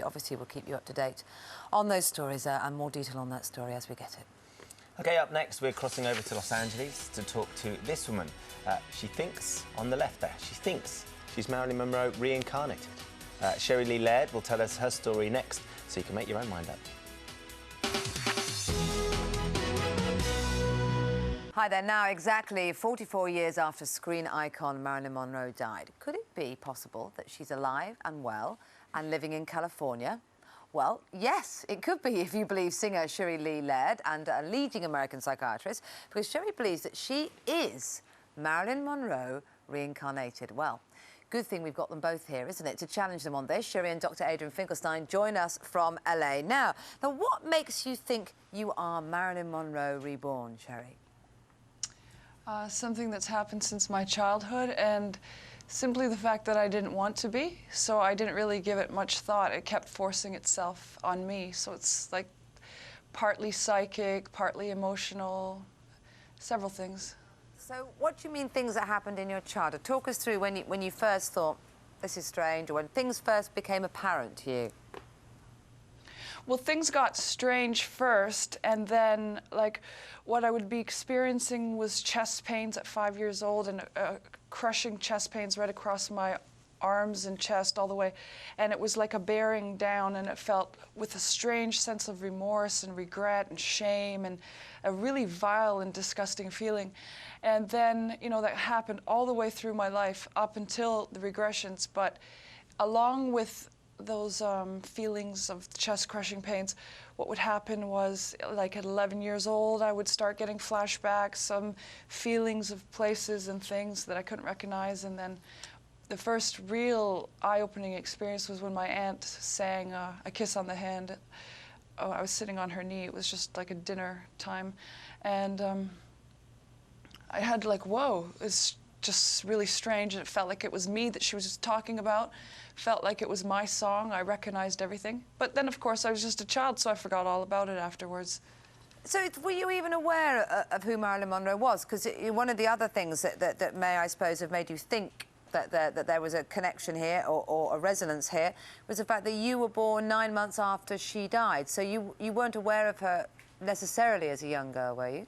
obviously we'll keep you up to date on those stories and more detail on that story as we get it. OK, up next, we're crossing over to Los Angeles to talk to this woman. She thinks, on the left there, she thinks she's Marilyn Monroe reincarnated. Sherrie Lea will tell us her story next, so you can make your own mind up. Hi there. Now, exactly 44 years after screen icon Marilyn Monroe died, could it be possible that she's alive and well and living in California? Well, yes, it could be if you believe singer Sherrie Lea and a leading American psychiatrist, because Sherrie believes that she is Marilyn Monroe reincarnated. Well, good thing we've got them both here, isn't it, to challenge them on this. Sherrie and Dr. Adrien Finkelstein join us from LA. Now, what makes you think you are Marilyn Monroe reborn, Sherrie? Something that's happened since my childhood, and simply the fact that I didn't want to be, so I didn't really give it much thought. It kept forcing itself on me, so it's like partly psychic, partly emotional, several things. So what do you mean things that happened in your childhood? Talk us through when you first thought, this is strange, or when things first became apparent to you. Well, things got strange first, and then, like, what I would be experiencing was chest pains at 5 years old, and crushing chest pains right across my arms and chest all the way. And it was like a bearing down, and it felt with a strange sense of remorse and regret and shame and a really vile and disgusting feeling. And then, you know, that happened all the way through my life up until the regressions. But along with those feelings of chest-crushing pains, what would happen was, like at 11 years old, I would start getting flashbacks, some feelings of places and things that I couldn't recognize. And then the first real eye-opening experience was when my aunt sang A Kiss on the Hand. Oh, I was sitting on her knee. It was just like a dinner time. And I had like, whoa, it's just really strange. And it felt like it was me that she was just talking about. Felt like it was my song. I recognized everything. But then, of course, I was just a child, so I forgot all about it afterwards. So were you even aware of who Marilyn Monroe was? Because one of the other things that may, I suppose, have made you think that there was a connection here or a resonance here was the fact that you were born 9 months after she died. So you weren't aware of her necessarily as a young girl, were you?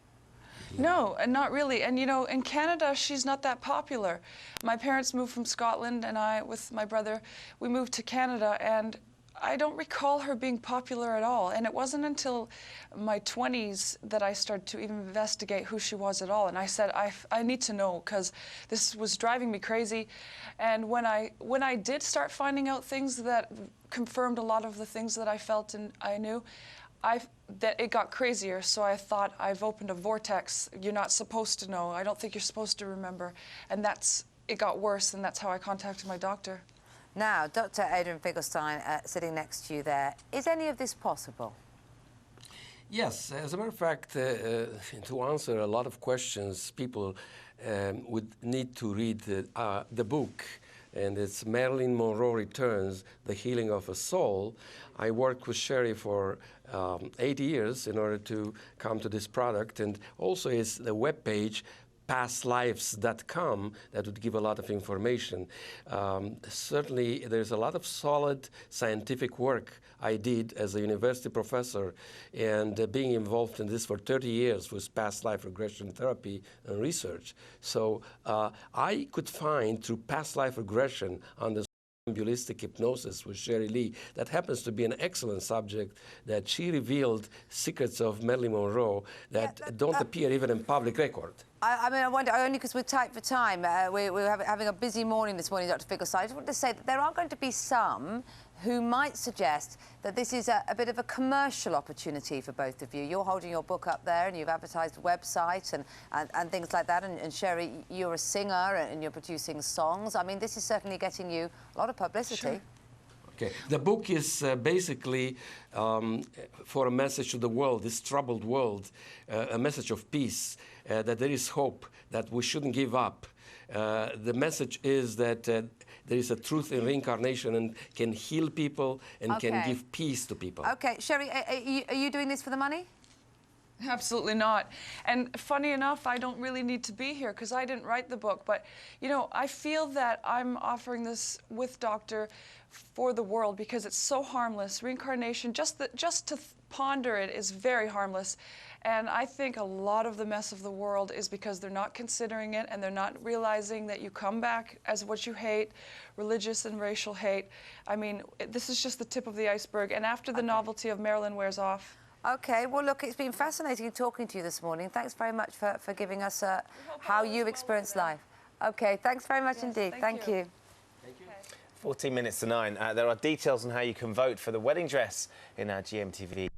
No, and not really. And, you know, in Canada, she's not that popular. My parents moved from Scotland, and I, with my brother, we moved to Canada, and I don't recall her being popular at all. And it wasn't until my 20s that I started to even investigate who she was at all. And I said, I need to know, because this was driving me crazy. And when I did start finding out things that confirmed a lot of the things that I felt and I knew, that it got crazier. So I thought, I've opened a vortex. You're not supposed to know. I don't think you're supposed to remember. And it got worse, and that's how I contacted my doctor. Now, Dr. Adrien Finkelstein, sitting next to you there, is any of this possible? Yes, as a matter of fact, to answer a lot of questions, people would need to read the book, and it's Marilyn Monroe Returns, The Healing of a Soul. I worked with Sherrie for 8 years in order to come to this product, and also is the webpage pastlives.com that would give a lot of information. Certainly, there's a lot of solid scientific work I did as a university professor, and being involved in this for 30 years with past life regression therapy and research. So I could find through past life regression on the somnambulistic hypnosis with Sherrie Lea, that happens to be an excellent subject, that she revealed secrets of Marilyn Monroe that don't appear even in public record. I mean, I wonder, only because we're tight for time, we're having a busy morning this morning, Dr. Finkelstein. I just wanted to say that there are going to be some who might suggest that this is a bit of a commercial opportunity for both of you. You're holding your book up there and you've advertised a website and things like that. And Sherrie, you're a singer and you're producing songs. I mean, this is certainly getting you a lot of publicity. Sure. Okay. The book is basically for a message to the world, this troubled world, a message of peace, that there is hope, that we shouldn't give up. The message is that there is a truth in reincarnation and can heal people and can give peace to people. Okay, Sherrie, are you doing this for the money? Absolutely not. And funny enough, I don't really need to be here because I didn't write the book. But, you know, I feel that I'm offering this with Doctor for the world because it's so harmless. Reincarnation, just to ponder it is very harmless. And I think a lot of the mess of the world is because they're not considering it and they're not realizing that you come back as what you hate, religious and racial hate. I mean, this is just the tip of the iceberg. And after the novelty of Marilyn wears off. OK, well, look, it's been fascinating talking to you this morning. Thanks very much for giving us how you experience life. OK, thanks very much indeed. Thank you. 14 minutes to 9. There are details on how you can vote for the wedding dress in our GMTV.